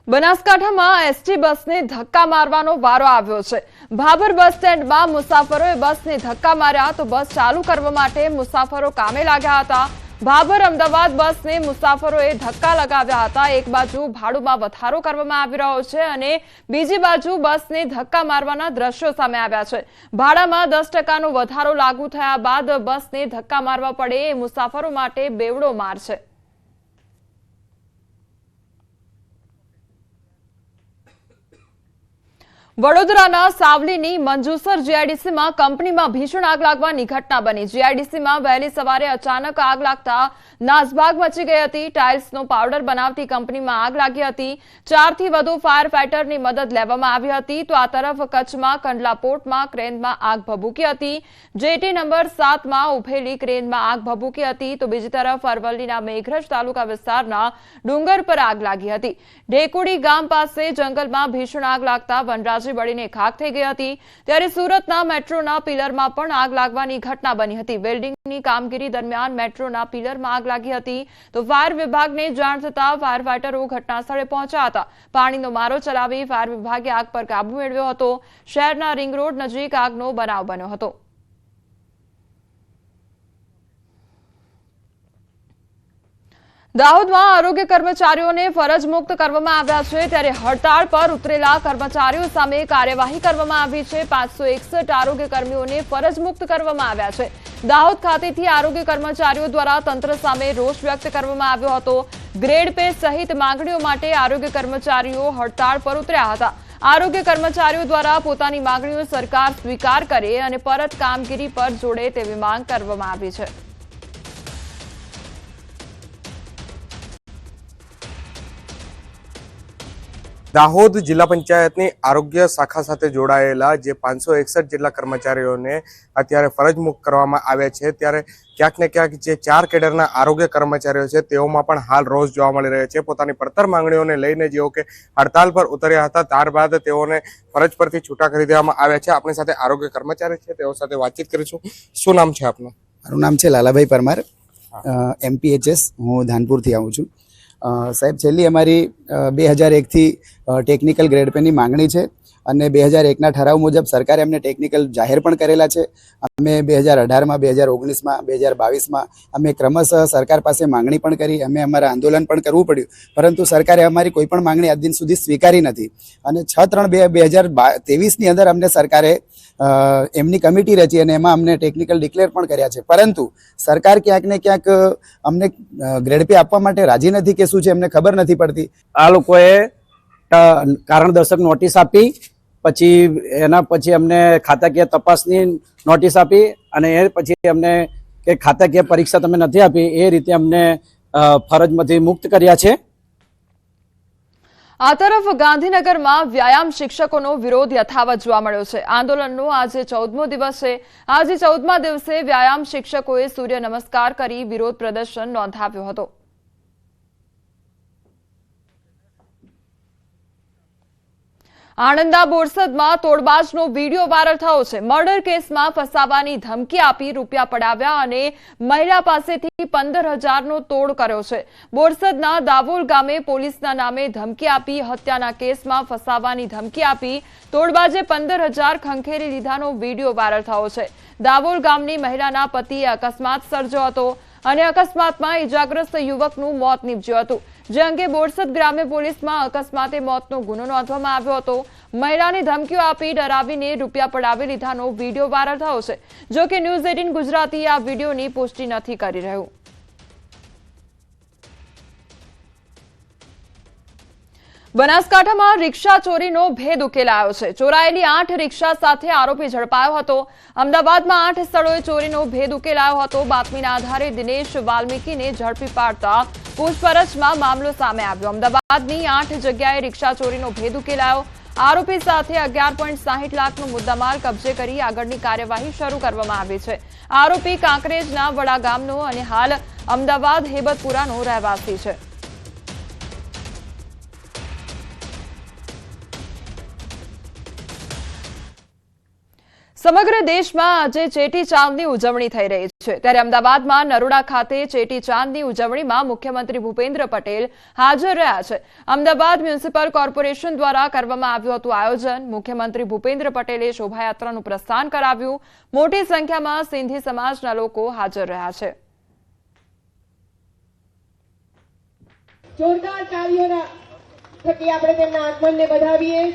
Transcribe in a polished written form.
બનાસકાંઠામાં એસટી બસને ધક્કા મારવાનો વારો આવ્યો છે। ભાભર બસ સ્ટેન્ડમાં મુસાફરોએ બસને ધક્કા માર્યા તો બસ ચાલુ કરવા માટે મુસાફરો કામે લાગ્યા હતા। ભાભર અમદાવાદ બસને મુસાફરોએ ધક્કા લગાવ્યા હતા। એક બાજુ ભાડુમાં વધારો કરવામાં આવી રહ્યો છે અને બીજી બાજુ બસને ધક્કા મારવાના દ્રશ્યો સામે આવ્યા છે। ભાડામાં 10% વધારો લાગુ થયા બાદ બસને ધક્કા મારવા પડે એ મુસાફરો માટે બેવડો માર છે। વડોદરાના સાવલીની મંજુસર જીઆઈડીસીમાં કંપનીમાં ભીષણ આગ લાગવાની ઘટના બની। જીઆઈડીસીમાં વહેલી સવારે અચાનક આગ લાગતા નાસભાગ મચી ગઈ હતી। ટાઇલ્સનો પાવડર બનાવતી કંપનીમાં આગ લાગી હતી। 4 થી વધુ ફાયર ફાઇટરની મદદ લેવામાં આવી હતી તો આ તરફ કચ્છમાં કંડલા પોર્ટમાં ક્રેનમાં આગ ભભૂકી હતી। જેટી નંબર 7માં ઉભેલી ક્રેનમાં આગ ભભૂકી હતી તો બીજી તરફ અરવલ્લીના મેઘરજ તાલુકા વિસ્તારના ડુંગર પર આગ લાગી હતી। ઢેકુડી ગામ પાસે જંગલમાં ભીષણ આગ લાગતા વનરાજ બળીને ખાક થઈ ગઈ હતી। ત્યારે સુરતના મેટ્રોના પિલરમાં પણ આગ લાગવાની ઘટના બની હતી। વેલ્ડિંગની કામગીરી દરમિયાન મેટ્રોના પિલરમાં આગ લાગી હતી તો ફાયર વિભાગને જાણ થતા ફાયર ફાઇટરો ઘટના સ્થળે પહોંચ્યા હતા। પાણીનો મારો ચલાવી ફાયર વિભાગે આગ પર કાબુ મેળવ્યો હતો। શહેરના રિંગ રોડ નજીક આગનો બનાવ બન્યો હતો। દાહોદમાં આરોગ્ય કર્મચારીઓને ફરજ મુક્ત કરવામાં આવ્યા છે ત્યારે હડતાળ પર ઉતરેલા કર્મચારીઓ સામે કાર્યવાહી કરવામાં આવી છે। 561 આરોગ્ય કર્મીઓને ફરજ મુક્ત કરવામાં આવ્યા છે। દાહોદ ખાતેથી આરોગ્ય કર્મચારીઓ દ્વારા તંત્ર સામે રોષ વ્યક્ત કરવામાં આવ્યો હતો। ગ્રેડ પે સહિત માંગણીઓ માટે આરોગ્ય કર્મચારીઓ હડતાળ પર ઉતર્યા હતા। આરોગ્ય કર્મચારીઓ દ્વારા પોતાની માંગણીઓ સરકાર સ્વીકાર કરે અને પરત કામગીરી પર જોડે તેવી માંગ કરવામાં આવી છે। દાહોદ જિલ્લા પંચાયતની આરોગ્ય શાખા સાથે જોડાયેલા જે 561 જેટલા કર્મચારીઓને અત્યારે ફરજ મુક્ત કરવામાં આવ્યા છે ત્યારે ક્યાંક ને ક્યાંક જે 4 કેડરના આરોગ્ય કર્મચારીઓ છે તેઓમાં પણ હાલ રોષ જોવા મળી રહ્યો છે। પોતાની પડતર માંગણીઓને લઈને જેઓ કે હડતાલ પર ઉતર્યા હતા ત્યારબાદ તેઓને ફરજ પરથી છૂટા કરી દેવામાં આવ્યા છે। આપણી સાથે આરોગ્ય કર્મચારી છે તેઓ સાથે વાતચીત કરીશું। શું નામ છે આપનું? મારું નામ છે લાલાભાઈ પરમાર, MPHS। હું ધાનપુરથી આવું છું। સાહેબ, છેલ્લી અમારી 2001થી ટેકનિકલ ગ્રેડ પેની માંગણી છે અને 2001ના ઠરાવ મુજબ સરકારે અમને ટેકનિકલ જાહેર પણ કરેલા છે। અમે 2018માં, 2019માં, 2022માં અમે ક્રમશઃ સરકાર પાસે માંગણી પણ કરી, અમે અમારા આંદોલન પણ કરવું પડ્યું, પરંતુ સરકારે અમારી કોઈ પણ માંગણી આજ દિન સુધી સ્વીકારી નથી। અને 6/3/2023ની અંદર અમને સરકારે એમની કમિટી રચી અને એમાં અમને ટેકનિકલ ડિક્લેર પણ કર્યા છે, પરંતુ સરકાર ક્યાંક ને ક્યાંક અમને ગ્રેડ પે આપવા માટે રાજી નથી કે શું છે એમને ખબર નથી પડતી। આ લોકોએ કારણદર્શક નોટિસ આપી, પછી એના પછી અમને ખાતાકીય તપાસની નોટિસ આપી અને એ પછી અમને કે ખાતાકીય પરીક્ષા તમે નથી આપી એ રીતે અમને ફરજમાંથી મુક્ત કર્યા છે। આ તરફ ગાંધીનગરમાં વ્યાયામ શિક્ષકોનો વિરોધ યથાવત જોવા મળ્યો છે। આંદોલનનો આજે 14મો દિવસ છે। આજે 14મા દિવસે વ્યાયામ શિક્ષકોએ સૂર્ય નમસ્કાર કરી વિરોધ પ્રદર્શન નોંધાવ્યો હતો। આણંદના બોરસદમાં તોડબાજનો વિડીયો વાયરલ થયો છે। મર્ડર કેસમાં ફસાવાની ધમકી આપી રૂપિયા પડાવ્યા અને મહિલા પાસેથી 15,000નો તોડ કર્યો છે। બોરસદના દાવોલ ગામે પોલીસના નામે ધમકી આપી હત્યાના કેસમાં ફસાવાની ધમકી આપી તોડબાજે 15,000 ખંખેરી લીધાનો વિડીયો વાયરલ થયો છે। દાવોલ ગામની મહિલાના પતિએ અકસ્માત સર્જ્યો હતો અને અકસ્માતમાં ઇજાગ્રસ્ત યુવકનું મોત નીપજ્યું હતું, જે અંગે બોરસદ ગ્રામ્ય પોલીસમાં અકસ્માતે મોતનો ગુનો નોંધવામાં આવ્યો હતો। મહિલાને ધમકીઓ આપી ડરાવીને રૂપિયા પડાવી લીધાનો વિડીયો વાયરલ થયો છે। જો કે ન્યૂઝ 18 ગુજરાતી આ વિડીયોની પુષ્ટિ નથી કરી રહ્યું। બનાસકાંઠામાં રિક્ષા ચોરીનો ભેદ ઉકેલાયો છે। ચોરાયેલી 8 રિક્ષા સાથે આરોપી ઝડપાયો હતો। અમદાવાદમાં 8 સ્થળોએ ચોરીનો ભેદ ઉકેલાયો હતો। બાતમીના આધારે દિનેશ વાલ્મીકીને ઝડપી પાડતા પૂછપરછમાં મામલો સામે આવ્યો। અમદાવાદની 8 જગ્યાએ રિક્ષા ચોરીનો ભેદ ઉકેલાયો। આરોપી સાથે 11.60 લાખનો મુદ્દામાલ કબજે કરી આગળની કાર્યવાહી શરૂ કરવામાં આવી છે। આરોપી કાંકરેજના વડા ગામનો અને હાલ અમદાવાદ હેબતપુરાનો રહેવાસી છે। સમગ્ર દેશમાં આજે ચેટીચાંદની ઉજવણી થઈ રહી છે ત્યારે અમદાવાદમાં નરોડા ખાતે ચેટીચાંદની ઉજવણીમાં મુખ્યમંત્રી ભૂપેન્દ્ર પટેલ હાજર રહ્યા છે। અમદાવાદ મ્યુનિસિપલ કોર્પોરેશન દ્વારા કરવામાં આવ્યું હતું આયોજન। મુખ્યમંત્રી ભૂપેન્દ્ર પટેલે શોભાયાત્રાનું પ્રસ્થાન કરાવ્યું। મોટી સંખ્યામાં સિંધી સમાજના લોકો હાજર રહ્યા છે। જોરદાર તાળીઓના થકી આપણે તેમના આગમનને વધાવીએ।